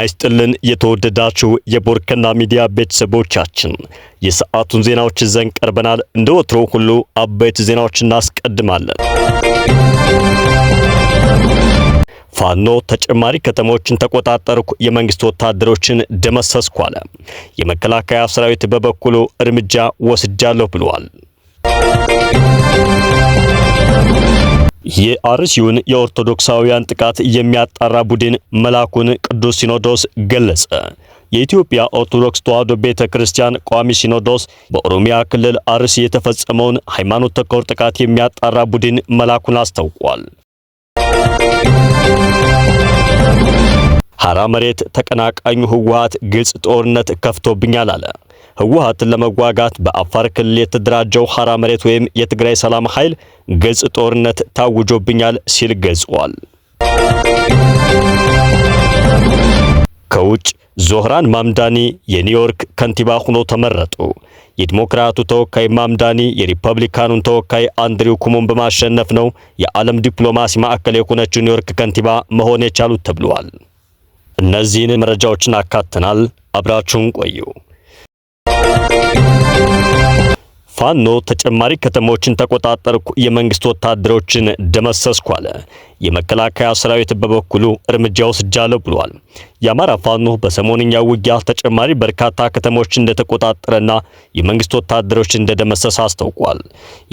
ጤና ይስጥልን የተወደዳችሁ የቦርከና ሚዲያ ቤተሰቦቻችን የሰዓቱን ዜናዎች ይዘን ቀርበናል። እንደወትሮ ሁሉ አበይት ዜናዎችን እናስቀድማለን። ፋኖ ተጨማሪ ከተሞችን ተቆጣጠርኩ፣ የመንግስት ወታደሮችን ደመሰስኩ አለ። የመከላከያ ሰራዊት በበኩሉ እርምጃ ወስጃለሁ ብሏል። የአርሲውን የኦርቶዶክሳውያን ጥቃት የሚያጣራ ቡድን መላኩን ቅዱስ ሲኖዶስ ገለጸ። የኢትዮጵያ ኦርቶዶክስ ተዋሕዶ ቤተክርስቲያን ቋሚ ሲኖዶስ በኦሮሚያ ክልል አርሲ የተፈጸመውን ሃይማኖት ተኮር ጥቃት የሚያጣራ ቡድን መላኩን አስታውቋል። ሐራ መሬት ተቀናቃኙ ህወሓት ግልጽ ጦርነት ከፍቶብኛል አለ። ህወሓትን ለመዋጋት በአፋር ክልል የተደራጀው ሐራ መሬት ወይም የትግራይ ሰላም ኃይል ግልጽ ጦርነት ታውጆብኛል ሲል ገልጿል። ከውጭ ዞህራን ማምዳኒ የኒውዮርክ ከንቲባ ሆነው ተመረጡ። የዲሞክራቱ ተወካይ ማምዳኒ የሪፐብሊካኑን ተወካይ አንድሪው ኩሞን በማሸነፍ ነው የዓለም ዲፕሎማሲ ማዕከል የሆነችው ኒውዮርክ ከንቲባ መሆን የቻሉት ተብሏል። እነዚህን መረጃዎችን አካተናል። አብራችሁን ቆዩ። ፋኖ ተጨማሪ ከተሞችን ተቆጣጠርኩ፣ የመንግስት ወታደሮችን ደመሰስኩ አለ። የመከላከያ ሰራዊት በበኩሉ እርምጃ ወስጃለሁ ብሏል። የአማራ ፋኖ በሰሞንኛው ውጊያ ተጨማሪ በርካታ ከተሞችን እንደተቆጣጠረና የመንግስት ወታደሮችን እንደደመሰሰ አስታውቋል።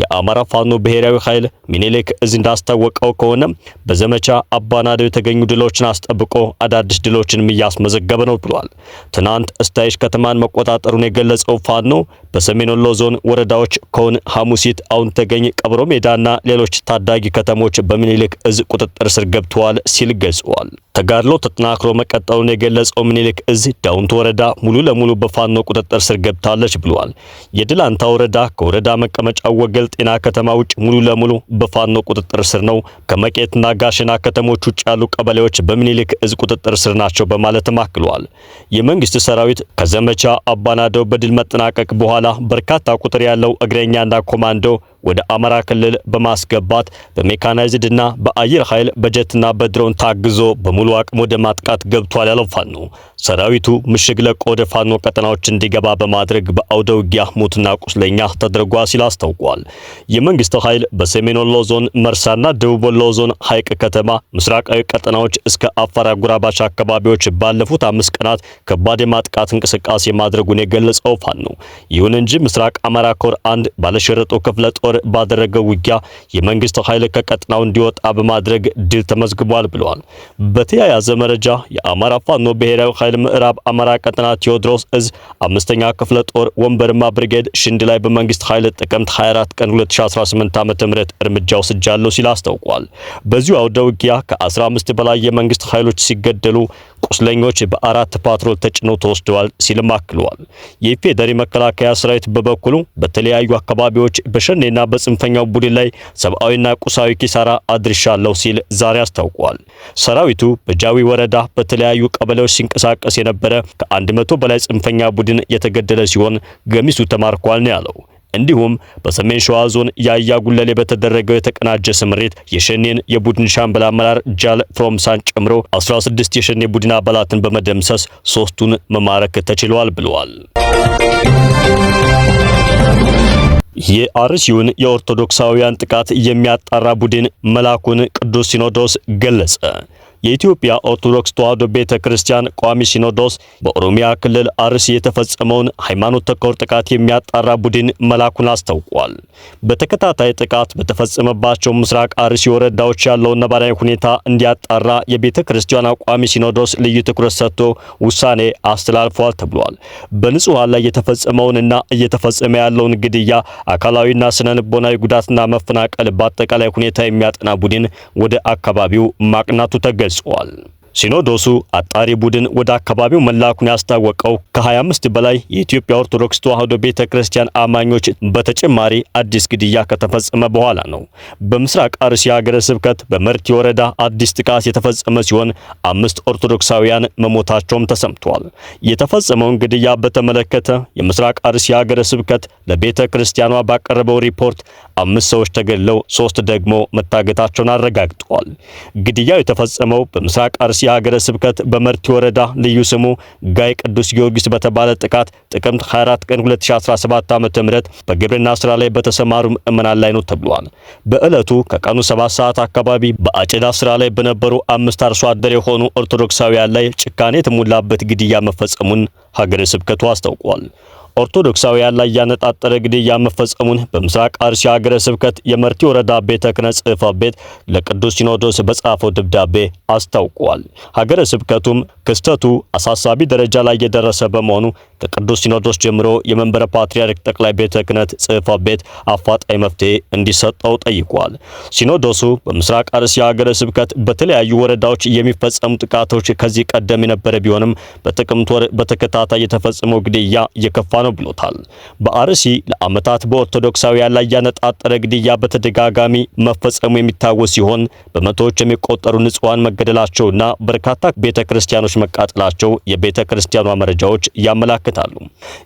የአማራ ፋኖ ብሔራዊ ኃይል ሚኒሊክ እዝ እንዳስታወቀው ከሆነ በዘመቻ አባናዶ የተገኙ ድሎችን አስጠብቆ አዳዲስ ድሎችንም እያስመዘገበ ነው ብሏል። ትናንት እስታይሽ ከተማን መቆጣጠሩን የገለጸው ፋኖ በሰሜን ወሎ ዞን ወረዳዎች ኮን፣ ሐሙሲት፣ አሁን ተገኝ፣ ቀብሮ ሜዳና ሌሎች ታዳጊ ከተሞች በሚኒሊክ እዝ ቁጥጥር ስር ገብተዋል ሲል ገልጿል። ተጋድሎ ተጠናክሮ መቀጠሉን የገለጸው ሚኒሊክ እዝ ዳውንት ወረዳ ሙሉ ለሙሉ በፋኖ ቁጥጥር ስር ገብታለች ብሏል። የድላንታ ወረዳ ከወረዳ መቀመጫው ወገል ጤና ከተማ ውጭ ሙሉ ለሙሉ በፋኖ ቁጥጥር ስር ነው። ከመቄትና ጋሸና ከተሞች ውጭ ያሉ ቀበሌዎች በሚኒሊክ እዝ ቁጥጥር ስር ናቸው በማለትም አክሏል። የመንግስት ሰራዊት ከዘመቻ አባናደው በድል መጠናቀቅ በኋላ በርካታ ቁጥር ያለው እግረኛና ኮማንዶ ወደ አማራ ክልል በማስገባት በሜካናይዝድና በአየር ኃይል በጀትና በድሮን ታግዞ በሙሉ አቅም ወደ ማጥቃት ገብቷል ያለው ፋኖ ሰራዊቱ ምሽግ ለቆ ወደ ፋኖ ቀጠናዎች እንዲገባ በማድረግ በአውደ ውጊያ ሞትና ቁስለኛ ተደርጓል ሲል አስታውቋል። የመንግስት ኃይል በሰሜን ወሎ ዞን መርሳና ደቡብ ወሎ ዞን ሐይቅ ከተማ ምስራቃዊ ቀጠናዎች እስከ አፋር አጎራባች አካባቢዎች ባለፉት 5 ቀናት ከባድ የማጥቃት እንቅስቃሴ ማድረጉን የገለጸው ፋኖ ይሁን እንጂ ምስራቅ አማራ ኮር 1 ባለሸረጦ ክፍለ ጦር ባደረገው ውጊያ የመንግስት ኃይል ከቀጠናው እንዲወጣ በማድረግ ድል ተመዝግቧል ብለዋል። በተያያዘ መረጃ የአማራ ፋኖ ብሔራዊ ኃይል ምዕራብ አማራ ቀጠና ቴዎድሮስ እዝ 5ኛ ክፍለ ጦር ወንበርማ ብርጌድ ሽንድ ላይ በመንግስት ኃይል ጥቅምት 24 ቀን 2018 ዓ.ም እርምጃ ወስጃለሁ ሲል አስታውቋል። በዚሁ አውደ ውጊያ ከ15 በላይ የመንግስት ኃይሎች ሲገደሉ ቁስለኞች በ4 ፓትሮል ተጭነው ተወስደዋል ሲልም አክሏል። የኢፌዴሪ መከላከያ ሰራዊት በበኩሉ በተለያዩ አካባቢዎች በሸኔና በጽንፈኛው ቡድን ላይ ሰብአዊና ቁሳዊ ኪሳራ አድርሻለሁ ሲል ዛሬ አስታውቋል። ሰራዊቱ በጃዊ ወረዳ በተለያዩ ቀበሌዎች ሲንቀሳቀስ የነበረ ከ100 በላይ ጽንፈኛ ቡድን የተገደለ ሲሆን ገሚሱ ተማርኳል ነው ያለው። እንዲሁም በሰሜን ሸዋ ዞን ያያ ጉለሌ በተደረገው የተቀናጀ ስምሪት የሸኔን የቡድን ሻምበል አመራር ጃል ፍሮምሳን ጨምሮ 16 የሸኔ ቡድን አባላትን በመደምሰስ 3ቱን መማረክ ተችሏል ብለዋል። የአርሲውን የኦርቶዶክሳውያን ጥቃት የሚያጣራ ቡድን መላኩን ቅዱስ ሲኖዶስ ገለጸ። የኢትዮጵያ ኦርቶዶክስ ተዋሕዶ ቤተክርስቲያን ቋሚ ሲኖዶስ በኦሮሚያ ክልል አርሲ የተፈጸመውን ሃይማኖት ተኮር ጥቃት የሚያጣራ ቡድን መላኩን አስታውቋል። በተከታታይ ጥቃት በተፈጸመባቸው ምስራቅ አርሲ ወረዳዎች ያለው ነባራዊ ሁኔታ እንዲያጣራ የቤተክርስቲያኗ ቋሚ ሲኖዶስ ልዩ ትኩረት ሰጥቶ ውሳኔ አስተላልፏል ተብሏል። በንጹሃን ላይ የተፈጸመውንና እየተፈጸመ ያለውን ግድያ፣ አካላዊና ስነልቦናዊ ጉዳትና መፈናቀል በአጠቃላይ ሁኔታ የሚያጠና ቡድን ወደ አካባቢው ማቅናቱ ተገልጿል። ሲኖዶሱ አጣሪ ቡድን ወደ አካባቢው መላኩን ያስታወቀው ከ25 በላይ የኢትዮጵያ ኦርቶዶክስ ተዋሕዶ ቤተክርስቲያን አማኞች በተጨማሪ አዲስ ግድያ ከተፈጸመ በኋላ ነው። በምስራቅ አርሲ ሀገረ ስብከት በመርቲ ወረዳ አዲስ ጥቃት የተፈጸመ ሲሆን 5 ኦርቶዶክሳውያን መሞታቸውም ተሰምቷል። የተፈጸመውን ግድያ በተመለከተ የምስራቅ አርሲ ሀገረ ስብከት ለቤተክርስቲያኗ ባቀረበው ሪፖርት 5 ሰዎች ተገድለው 3 ደግሞ መታገታቸውን አረጋግጠዋል። ግድያው የተፈጸመው በምስራቅ አርሲ ሀገረ ስብከት በመርቲ ወረዳ ልዩ ስሙ ጋይ ቅዱስ ጊዮርጊስ በተባለ ጥቃት ጥቅምት 24 ቀን 2017 ዓ.ም በግብርና ስራ ላይ በተሰማሩ ምዕመናን ላይ ነው ተብሏል። በዕለቱ ከቀኑ 7 ሰዓት አካባቢ በአጨዳ ስራ ላይ በነበሩ 5 አርሶ አደር የሆኑ ኦርቶዶክሳውያን ላይ ጭካኔ የተሞላበት ግድያ መፈጸሙን ሀገረ ስብከቱ አስታውቋል። ኦርቶዶክሳውያን ላይ ያነጣጠረ ግድያ መፈጸሙን በምስራቅ አርሲ ሀገረ ስብከት የመርቲ ወረዳ ቤተ ክህነት ጽሕፈት ቤት ለቅዱስ ሲኖዶስ በጻፈው ደብዳቤ አስታውቋል። ሀገረ ስብከቱም ክስተቱ አሳሳቢ ደረጃ ላይ የደረሰ በመሆኑ ከቅዱስ ሲኖዶስ ጀምሮ የመንበረ ፓትርያርክ ጠቅላይ ቤተ ክህነት ጽሕፈት ቤት አፋጣኝ መፍትሄ እንዲሰጠው ጠይቋል። ሲኖዶሱ በምስራቅ አርሲ ሀገረ ስብከት በተለያዩ ወረዳዎች የሚፈጸሙ ጥቃቶች ከዚህ ቀደም የነበረ ቢሆንም በጥቅምት ወር በተከታታይ የተፈጸመው ግድያ የከፋ ነው ብሎታል። በአርሲ ለዓመታት በኦርቶዶክሳውያን ላይ ያነጣጠረ ግድያ በተደጋጋሚ መፈጸሙ የሚታወስ ሲሆን በመቶዎች የሚቆጠሩ ንጹሃን መገደላቸውና በርካታ ቤተክርስቲያኖች መቃጠላቸው የቤተክርስቲያኗ መረጃዎች ያመለክታሉ።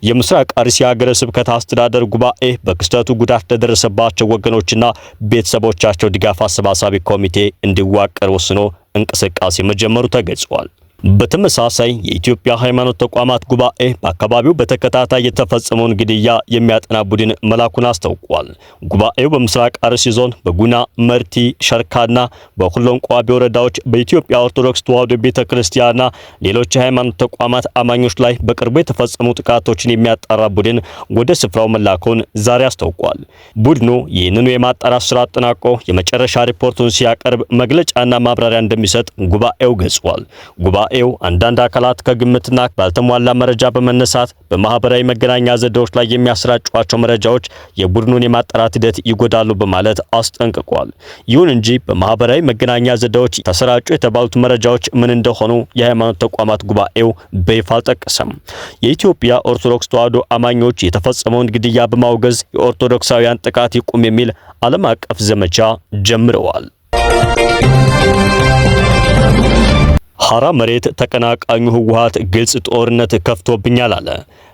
የምስራቅ አርሲ ሀገረ ስብከት አስተዳደር ጉባኤ በክስተቱ ጉዳት ለደረሰባቸው ወገኖችና ቤተሰቦቻቸው ድጋፍ አሰባሳቢ ኮሚቴ እንዲዋቀር ወስኖ እንቅስቃሴ መጀመሩ ተገልጿል። በተመሳሳይ የኢትዮጵያ ሃይማኖት ተቋማት ጉባኤ በአካባቢው በተከታታይ የተፈጸመውን ግድያ የሚያጠና ቡድን መላኩን አስታውቋል። ጉባኤው በምስራቅ አርሲ ዞን በጉና መርቲ፣ ሸርካና በሁሎን ቋቢ ወረዳዎች በኢትዮጵያ ኦርቶዶክስ ተዋሕዶ ቤተክርስቲያንና ሌሎች የሃይማኖት ተቋማት አማኞች ላይ በቅርቡ የተፈጸሙ ጥቃቶችን የሚያጣራ ቡድን ወደ ስፍራው መላኩን ዛሬ አስታውቋል። ቡድኑ ይህንኑ የማጣራት ስራ አጠናቆ የመጨረሻ ሪፖርቱን ሲያቀርብ መግለጫና ማብራሪያ እንደሚሰጥ ጉባኤው ገልጿል። ጉባኤው አንዳንድ አካላት ከግምትና ባልተሟላ መረጃ በመነሳት በማህበራዊ መገናኛ ዘዴዎች ላይ የሚያሰራጯቸው መረጃዎች የቡድኑን የማጣራት ሂደት ይጎዳሉ በማለት አስጠንቅቋል። ይሁን እንጂ በማህበራዊ መገናኛ ዘዴዎች ተሰራጩ የተባሉት መረጃዎች ምን እንደሆኑ የሃይማኖት ተቋማት ጉባኤው በይፋ አልጠቀሰም። የኢትዮጵያ ኦርቶዶክስ ተዋሕዶ አማኞች የተፈጸመውን ግድያ በማውገዝ የኦርቶዶክሳውያን ጥቃት ይቁም የሚል ዓለም አቀፍ ዘመቻ ጀምረዋል። ሐራ መሬት ተቀናቃኙ ህወሓት ግልጽ ጦርነት ከፍቶብኛል አለ።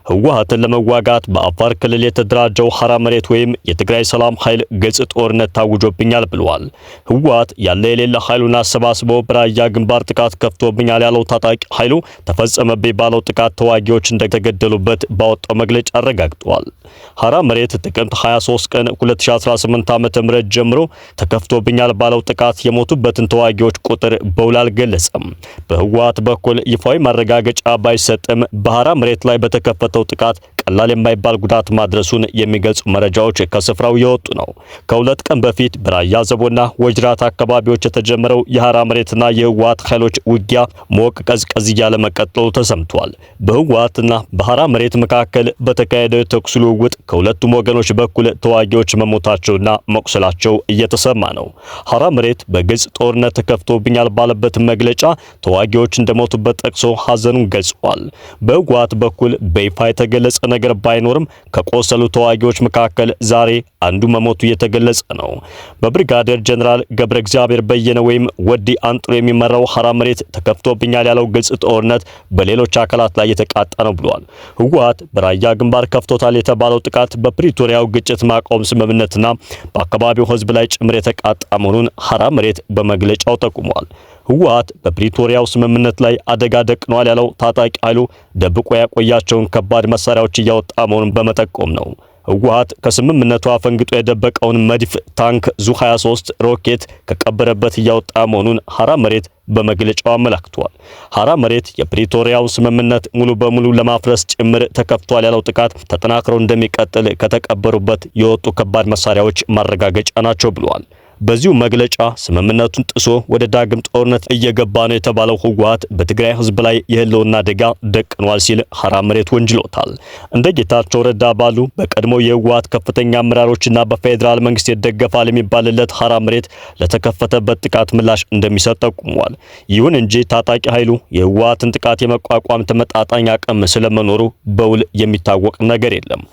ህወሓትን ለመዋጋት በአፋር ክልል የተደራጀው ሐራ መሬት ወይም የትግራይ ሰላም ኃይል ግልጽ ጦርነት ታውጆብኛል ብለዋል። ህወሓት ያለ የሌለ ኃይሉን አሰባስቦ በራያ ግንባር ጥቃት ከፍቶብኛል ያለው ታጣቂ ኃይሉ ተፈጸመብኝ ባለው ጥቃት ተዋጊዎች እንደተገደሉበት ባወጣው መግለጫ አረጋግጧል። ሐራ መሬት ጥቅምት 23 ቀን 2018 ዓ.ም ጀምሮ ተከፍቶብኛል ባለው ጥቃት የሞቱበትን ተዋጊዎች ቁጥር በውል አልገለጸም። በህወሓት በኩል ይፋዊ ማረጋገጫ ባይሰጥም በሐራ መሬት ላይ በተከፈተው ጥቃት ቀላል የማይባል ጉዳት ማድረሱን የሚገልጹ መረጃዎች ከስፍራው የወጡ ነው። ከሁለት ቀን በፊት በራያ ዘቦና ወጅራት አካባቢዎች የተጀመረው የሐራ መሬትና የህወሓት ኃይሎች ውጊያ ሞቅ ቀዝቀዝ እያለ መቀጠሉ ተሰምቷል። በህወሓትና በሐራ መሬት መካከል በተካሄደው የተኩስ ልውውጥ ከሁለቱም ወገኖች በኩል ተዋጊዎች መሞታቸውና መቁሰላቸው እየተሰማ ነው። ሐራ መሬት በግልጽ ጦርነት ተከፍቶብኛል ባለበት መግለጫ ተዋጊዎች እንደሞቱበት ጠቅሶ ሐዘኑን ገልጿል። በህወሓት በኩል በይፋ የተገለጸ ነገር ባይኖርም ከቆሰሉ ተዋጊዎች መካከል ዛሬ አንዱ መሞቱ የተገለጸ ነው። በብርጋዴር ጀነራል ገብረ እግዚአብሔር በየነ ወይም ወዲ አንጥሮ የሚመራው ሐራ መሬት ተከፍቶብኛል ያለው ግልጽ ጦርነት በሌሎች አካላት ላይ የተቃጣ ነው ብሏል። ህወሓት በራያ ግንባር ከፍቶታል የተባለው ጥቃት በፕሪቶሪያው ግጭት ማቆም ስምምነትና በአካባቢው ህዝብ ላይ ጭምር የተቃጣ መሆኑን ሐራ መሬት በመግለጫው ጠቁሟል። ህወሓት በፕሪቶሪያው ስምምነት ላይ አደጋ ደቅኗል ያለው ታጣቂ ኃይሉ ደብቆ ያቆያቸውን ከባድ መሳሪያዎች እያወጣ መሆኑን በመጠቆም ነው። ህወሓት ከስምምነቱ አፈንግጦ የደበቀውን መድፍ፣ ታንክ፣ ዙ-23 ሮኬት ከቀበረበት እያወጣ መሆኑን ሐራ መሬት በመግለጫው አመላክቷል። ሐራ መሬት የፕሪቶሪያው ስምምነት ሙሉ በሙሉ ለማፍረስ ጭምር ተከፍቷል ያለው ጥቃት ተጠናክሮ እንደሚቀጥል ከተቀበሩበት የወጡ ከባድ መሳሪያዎች ማረጋገጫ ናቸው ብሏል። በዚሁ መግለጫ ስምምነቱን ጥሶ ወደ ዳግም ጦርነት እየገባ ነው የተባለው ህወሓት በትግራይ ህዝብ ላይ የህልውና አደጋ ደቅኗል ሲል ሐራ መሬት ወንጅሎታል። እንደ ጌታቸው ረዳ ባሉ በቀድሞ የህወሓት ከፍተኛ አመራሮችና በፌዴራል መንግስት ይደገፋል የሚባልለት ሐራ መሬት ለተከፈተበት ጥቃት ምላሽ እንደሚሰጥ ጠቁሟል። ይሁን እንጂ ታጣቂ ኃይሉ የህወሓትን ጥቃት የመቋቋም ተመጣጣኝ አቅም ስለመኖሩ በውል የሚታወቅ ነገር የለም።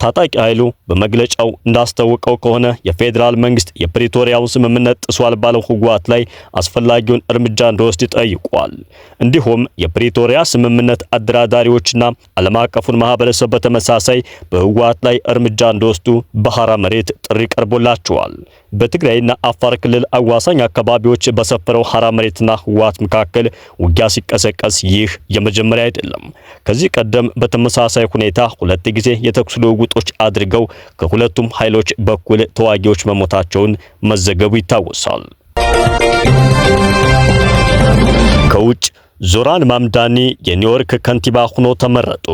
ታጣቂ ኃይሉ በመግለጫው እንዳስታወቀው ከሆነ የፌዴራል መንግስት የፕሪቶሪያ የፕሪቶሪያውን ስምምነት ጥሷል ባለው ህወሓት ላይ አስፈላጊውን እርምጃ እንዲወስድ ጠይቋል። እንዲሁም የፕሪቶሪያ ስምምነት አደራዳሪዎችና ዓለም አቀፉን ማህበረሰብ በተመሳሳይ በህወሓት ላይ እርምጃ እንዲወስዱ በሐራ መሬት ጥሪ ቀርቦላቸዋል። በትግራይና አፋር ክልል አዋሳኝ አካባቢዎች በሰፈረው ሐራ መሬትና ህወሓት መካከል ውጊያ ሲቀሰቀስ ይህ የመጀመሪያ አይደለም። ከዚህ ቀደም በተመሳሳይ ሁኔታ ሁለት ጊዜ የተኩስ ልውውጦች አድርገው ከሁለቱም ኃይሎች በኩል ተዋጊዎች መሞታቸውን መዘገቡ ይታወሳል። ከውጭ ዞህራን ማምዳኒ የኒውዮርክ ከንቲባ ሆኖ ተመረጡ።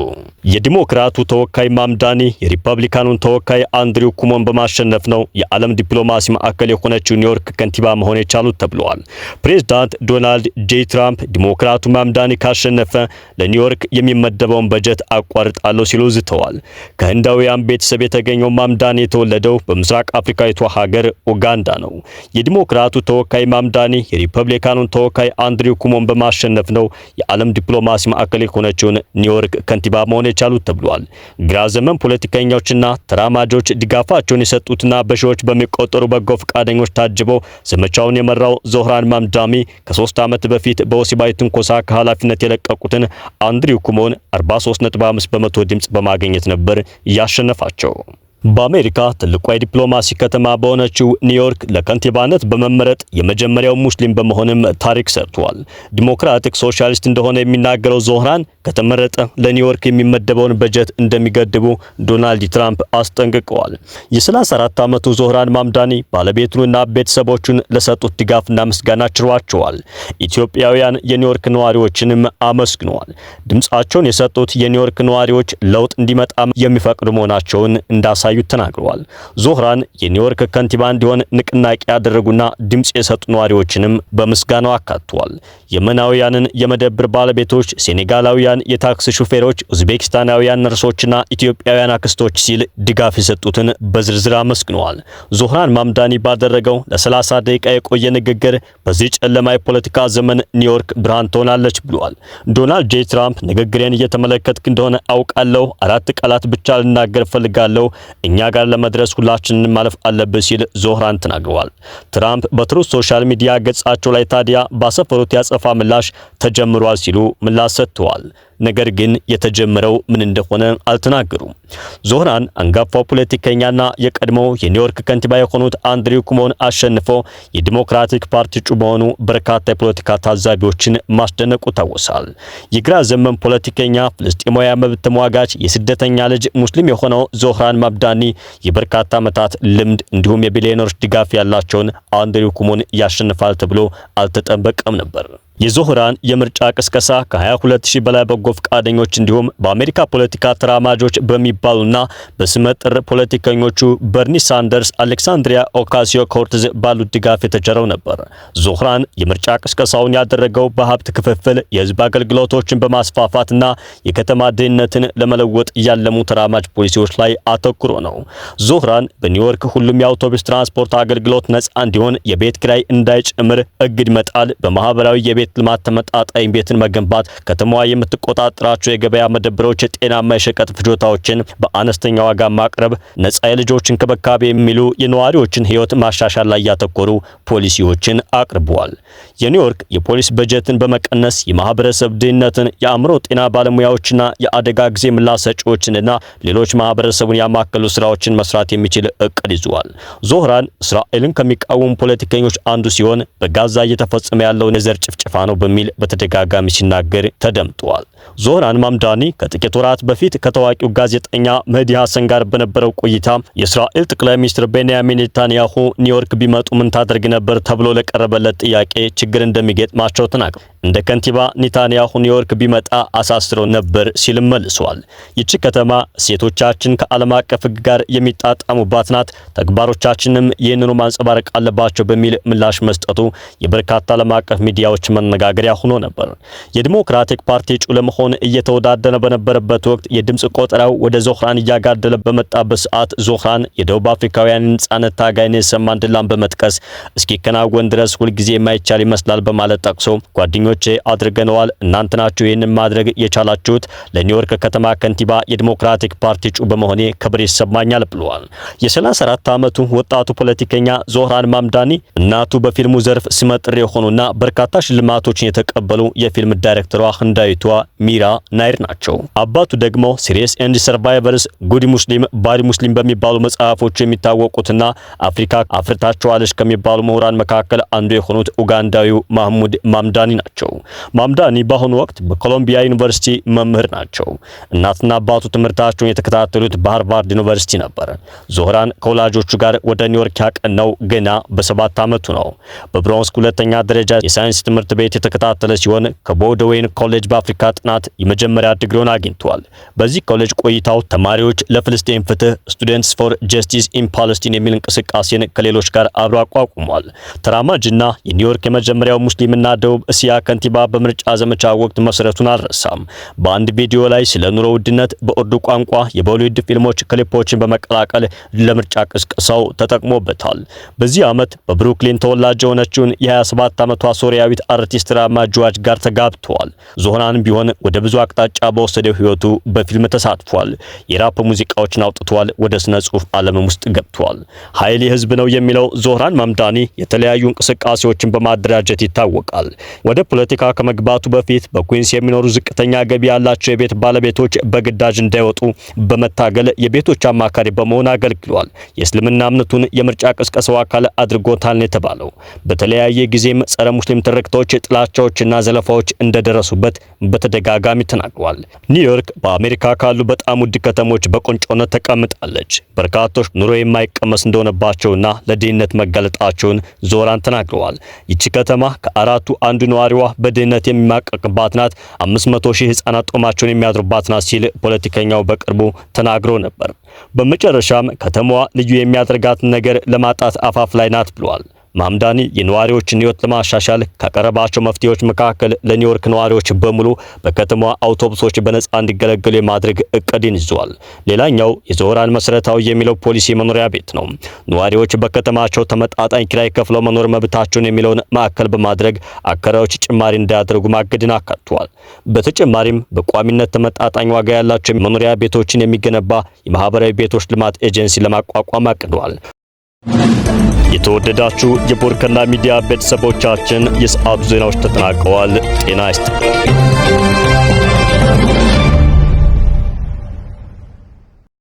የዲሞክራቱ ተወካይ ማምዳኒ የሪፐብሊካኑን ተወካይ አንድሪው ኩሞን በማሸነፍ ነው የዓለም ዲፕሎማሲ ማዕከል የሆነችው ኒውዮርክ ከንቲባ መሆን የቻሉት ተብሏል። ፕሬዝዳንት ዶናልድ ጄ ትራምፕ ዲሞክራቱ ማምዳኒ ካሸነፈ ለኒውዮርክ የሚመደበውን በጀት አቋርጣለሁ ሲሉ ዝተዋል። ከህንዳውያን ቤተሰብ የተገኘው ማምዳኒ የተወለደው በምስራቅ አፍሪካዊቷ ሀገር ኡጋንዳ ነው። የዲሞክራቱ ተወካይ ማምዳኒ የሪፐብሊካኑን ተወካይ አንድሪው ኩሞን በማሸነፍ ነው የዓለም ዲፕሎማሲ ማዕከል የሆነችውን ኒውዮርክ ከንቲባ መሆን የቻሉት ተብሏል። ግራ ዘመን ፖለቲከኞችና ተራማጆች ድጋፋቸውን የሰጡትና በሺዎች በሚቆጠሩ በጎ ፈቃደኞች ታጅበው ዘመቻውን የመራው ዞህራን ማምዳኒ ከ3 ዓመት በፊት በወሲባዊ ትንኮሳ ከኃላፊነት የለቀቁትን አንድሪው ኩሞን 43.5 በመቶ ድምጽ በማግኘት ነበር ያሸነፋቸው። በአሜሪካ ትልቋ የዲፕሎማሲ ከተማ በሆነችው ኒውዮርክ ለከንቲባነት በመመረጥ የመጀመሪያው ሙስሊም በመሆንም ታሪክ ሰርቷል። ዲሞክራቲክ ሶሻሊስት እንደሆነ የሚናገረው ዞህራን ከተመረጠ ለኒውዮርክ የሚመደበውን በጀት እንደሚገድቡ ዶናልድ ትራምፕ አስጠንቅቀዋል። የ34 ዓመቱ ዞህራን ማምዳኒ ባለቤቱንና ቤተሰቦቹን ለሰጡት ድጋፍና ምስጋና ችሯቸዋል። ኢትዮጵያውያን የኒውዮርክ ነዋሪዎችንም አመስግነዋል። ድምጻቸውን የሰጡት የኒውዮርክ ነዋሪዎች ለውጥ እንዲመጣ የሚፈቅዱ መሆናቸውን እንዳሳ ተናግረዋል። ዞህራን የኒውዮርክ ከንቲባ እንዲሆን ንቅናቄ ያደረጉና ድምጽ የሰጡ ነዋሪዎችንም በምስጋናው አካተዋል። የመናውያንን የመደብር ባለቤቶች፣ ሴኔጋላውያን የታክሲ ሹፌሮች፣ ኡዝቤኪስታናውያን ነርሶችና ኢትዮጵያውያን አክስቶች ሲል ድጋፍ የሰጡትን በዝርዝር አመስግነዋል። ዞህራን ማምዳኒ ባደረገው ለ30 ደቂቃ የቆየ ንግግር በዚህ ጨለማ የፖለቲካ ዘመን ኒውዮርክ ብርሃን ትሆናለች ብሏል። ዶናልድ ጄ ትራምፕ ንግግሬን እየተመለከትክ እንደሆነ አውቃለሁ፣ 4 ቃላት ብቻ ልናገር ፈልጋለሁ፣ እኛ ጋር ለመድረስ ሁላችንን ማለፍ አለብን ሲል ዞህራን ተናግረዋል። ትራምፕ በትሩዝ ሶሻል ሚዲያ ገጻቸው ላይ ታዲያ ባሰፈሩት ያጸፋ ምላሽ ተጀምሯል ሲሉ ምላሽ ሰጥተዋል። ነገር ግን የተጀመረው ምን እንደሆነ አልተናገሩም። ዞህራን አንጋፋው ፖለቲከኛና የቀድሞው የኒውዮርክ ከንቲባ የሆኑት አንድሪው ኩሞን አሸንፈው የዲሞክራቲክ ፓርቲ እጩ በሆኑ በርካታ የፖለቲካ ታዛቢዎችን ማስደነቁ ታወሳል። የግራ ዘመን ፖለቲከኛ፣ ፍልስጤማውያን መብት ተሟጋች፣ የስደተኛ ልጅ ሙስሊም የሆነው ዞህራን ማምዳኒ የበርካታ ዓመታት ልምድ እንዲሁም የቢሊዮነሮች ድጋፍ ያላቸውን አንድሪው ኩሞን ያሸንፋል ተብሎ አልተጠበቀም ነበር። የዞህራን የምርጫ ቅስቀሳ ከ22000 በላይ በጎ ፈቃደኞች እንዲሁም በአሜሪካ ፖለቲካ ተራማጆች በሚባሉና በስመጥር ፖለቲከኞቹ በርኒ ሳንደርስ፣ አሌክሳንድሪያ ኦካሲዮ-ኮርትዝ ባሉት ድጋፍ የተቸረው ነበር። ዞህራን የምርጫ ቅስቀሳውን ያደረገው በሀብት ክፍፍል፣ የህዝብ አገልግሎቶችን በማስፋፋትና የከተማ ደህንነትን ለመለወጥ ያለሙ ተራማጅ ፖሊሲዎች ላይ አተኩሮ ነው። ዞህራን በኒውዮርክ ሁሉም የአውቶቡስ ትራንስፖርት አገልግሎት ነጻ እንዲሆን፣ የቤት ኪራይ እንዳይጨምር እግድ መጣል፣ በማህበራዊ የቤት ልማት ተመጣጣኝ ቤትን መገንባት፣ ከተማዋ የምትቆጣጠራቸው የገበያ መደብሮች ጤናማ የሸቀጥ ፍጆታዎችን በአነስተኛ ዋጋ ማቅረብ፣ ነጻ የልጆች እንክብካቤ የሚሉ የነዋሪዎችን ህይወት ማሻሻል ላይ ያተኮሩ ፖሊሲዎችን አቅርበዋል። የኒውዮርክ የፖሊስ በጀትን በመቀነስ የማህበረሰብ ደህንነትን፣ የአእምሮ ጤና ባለሙያዎችና የአደጋ ጊዜ ምላሽ ሰጪዎችንና ሌሎች ማህበረሰቡን ያማከሉ ስራዎችን መስራት የሚችል እቅድ ይዟል። ዞህራን እስራኤልን ከሚቃወሙ ፖለቲከኞች አንዱ ሲሆን በጋዛ እየተፈጸመ ያለውን የዘር ጭፍጨፋ ነው በሚል በተደጋጋሚ ሲናገር ተደምጧል። ዞህራን ማምዳኒ ከጥቂት ወራት በፊት ከታዋቂው ጋዜጠኛ መህዲ ሐሰን ጋር በነበረው ቆይታ የእስራኤል ጠቅላይ ሚኒስትር ቤንያሚን ኔታንያሁ ኒውዮርክ ቢመጡ ምን ታደርግ ነበር ተብሎ ለቀረበለት ጥያቄ ችግር እንደሚገጥማቸው ተናግረዋል። እንደ ከንቲባ ኔታንያሁ ኒውዮርክ ቢመጣ አሳስረው ነበር ሲል መልሷል። ይቺ ከተማ ሴቶቻችን ከዓለም አቀፍ ሕግ ጋር የሚጣጣሙባት ናት፣ ተግባሮቻችንም ይህንኑ ማንጸባረቅ አለባቸው በሚል ምላሽ መስጠቱ የበርካታ ዓለም አቀፍ ሚዲያዎች መነጋገሪያ ሆኖ ነበር። የዲሞክራቲክ ፓርቲ እጩ ለመሆን እየተወዳደረ በነበረበት ወቅት የድምጽ ቆጠራው ወደ ዞህራን እያጋደለ በመጣበት ሰዓት ዞህራን የደቡብ አፍሪካውያን ነጻነት ታጋይ ኔልሰን ማንዴላን በመጥቀስ እስኪከናወን ድረስ ሁልጊዜ የማይቻል ይመስላል በማለት ጠቅሶ ጓደኞቼ አድርገነዋል፣ እናንተ ናችሁ ይህንን ማድረግ የቻላችሁት፣ ለኒውዮርክ ከተማ ከንቲባ የዲሞክራቲክ ፓርቲ እጩ በመሆኔ ክብር ይሰማኛል ብለዋል። የ34 ዓመቱ ወጣቱ ፖለቲከኛ ዞህራን ማምዳኒ እናቱ በፊልሙ ዘርፍ ስመጥር የሆኑና በርካታ ሽልማቶችን የተቀበሉ የፊልም ዳይሬክተሯ ህንዳዊቷ ሚራ ናይር ናቸው። አባቱ ደግሞ ሲሪየስ ኤንድ ሰርቫይቨርስ፣ ጉድ ሙስሊም፣ ባድ ሙስሊም በሚባሉ መጽሐፎች የሚታወቁትና አፍሪካ አፍርታቸዋለች ከሚባሉ ምሁራን መካከል አንዱ የሆኑት ኡጋንዳዊው ማህሙድ ማምዳኒ ናቸው። ማምዳኒ በአሁኑ ወቅት በኮሎምቢያ ዩኒቨርሲቲ መምህር ናቸው። እናትና አባቱ ትምህርታቸውን የተከታተሉት በሃርቫርድ ዩኒቨርሲቲ ነበር። ዞህራን ከወላጆቹ ጋር ወደ ኒውዮርክ ያቀናው ገና በ7 ዓመቱ ነው። በብሮንስክ ሁለተኛ ደረጃ የሳይንስ ትምህርት ቤት የተከታተለ ሲሆን ከቦርደዌይን ኮሌጅ በአፍሪካ ጥናት የመጀመሪያ ዲግሪውን አግኝቷል። በዚህ ኮሌጅ ቆይታው ተማሪዎች ለፍልስጤም ፍትህ ስቱደንትስ ፎር ጀስቲስ ኢን ፓለስቲን የሚል እንቅስቃሴን ከሌሎች ጋር አብሮ አቋቁሟል። ተራማጅና የኒውዮርክ የመጀመሪያው ሙስሊምና ደቡብ እስያ ከንቲባ በምርጫ ዘመቻ ወቅት መሰረቱን አልረሳም። በአንድ ቪዲዮ ላይ ስለ ኑሮ ውድነት በኡርዱ ቋንቋ የቦሊውድ ፊልሞች ክሊፖችን በመቀላቀል ለምርጫ ቅስቀሳው ተጠቅሞበታል። በዚህ ዓመት በብሩክሊን ተወላጅ የሆነችውን የ27 ዓመቷ ሶሪያዊት አርቲስት ራማ ጁዋጅ ጋር ተጋብተዋል። ዞህራንም ቢሆን ወደ ብዙ አቅጣጫ በወሰደው ህይወቱ በፊልም ተሳትፏል። የራፕ ሙዚቃዎችን አውጥቷል። ወደ ስነ ጽሁፍ ዓለም ውስጥ ገብቷል። ኃይል የህዝብ ነው የሚለው ዞህራን ማምዳኒ የተለያዩ እንቅስቃሴዎችን በማደራጀት ይታወቃል። ወደ ፖለቲካ ከመግባቱ በፊት በኩዊንስ የሚኖሩ ዝቅተኛ ገቢ ያላቸው የቤት ባለቤቶች በግዳጅ እንዳይወጡ በመታገል የቤቶች አማካሪ በመሆን አገልግሏል። የእስልምና እምነቱን የምርጫ ቅስቀሳው አካል አድርጎታል ነው የተባለው። በተለያየ ጊዜም ጸረ ሙስሊም ትርክቶች፣ ጥላቻዎችና ዘለፋዎች እንደደረሱበት በተደጋጋሚ ተናግሯል። ኒውዮርክ በአሜሪካ ካሉ በጣም ውድ ከተሞች በቁንጮነት ተቀምጣለች። በርካቶች ኑሮ የማይቀመስ እንደሆነባቸውና ለድህነት መጋለጣቸውን ዞህራን ተናግረዋል። ይቺ ከተማ ከአራቱ አንዱ ነዋሪዋ በድህነት የሚማቀቅባት ናት፣ 500,000 ህጻናት ጦማቸውን የሚያድሩባት ናት ሲል ፖለቲከኛው በቅርቡ ተናግሮ ነበር። በመጨረሻም ከተማዋ ልዩ የሚያደርጋትን ነገር ለማጣት አፋፍ ላይ ናት ብሏል። ማምዳኒ የነዋሪዎችን ህይወት ለማሻሻል ካቀረባቸው መፍትሄዎች መካከል ለኒውዮርክ ነዋሪዎች በሙሉ በከተማዋ አውቶቡሶች በነጻ እንዲገለገሉ የማድረግ እቅድን ይዟል። ሌላኛው የዞህራን መሰረታዊ የሚለው ፖሊሲ መኖሪያ ቤት ነው። ነዋሪዎች በከተማቸው ተመጣጣኝ ኪራይ ከፍለው መኖር መብታቸውን የሚለውን ማዕከል በማድረግ አከራዮች ጭማሪ እንዳያደርጉ ማገድን አካቷል። በተጨማሪም በቋሚነት ተመጣጣኝ ዋጋ ያላቸው መኖሪያ ቤቶችን የሚገነባ የማህበራዊ ቤቶች ልማት ኤጀንሲ ለማቋቋም አቅዷል። የተወደዳችሁ የቦርከና ሚዲያ ቤተሰቦቻችን የሰዓቱ ዜናዎች ተጠናቀዋል። ጤና ይስጥልኝ።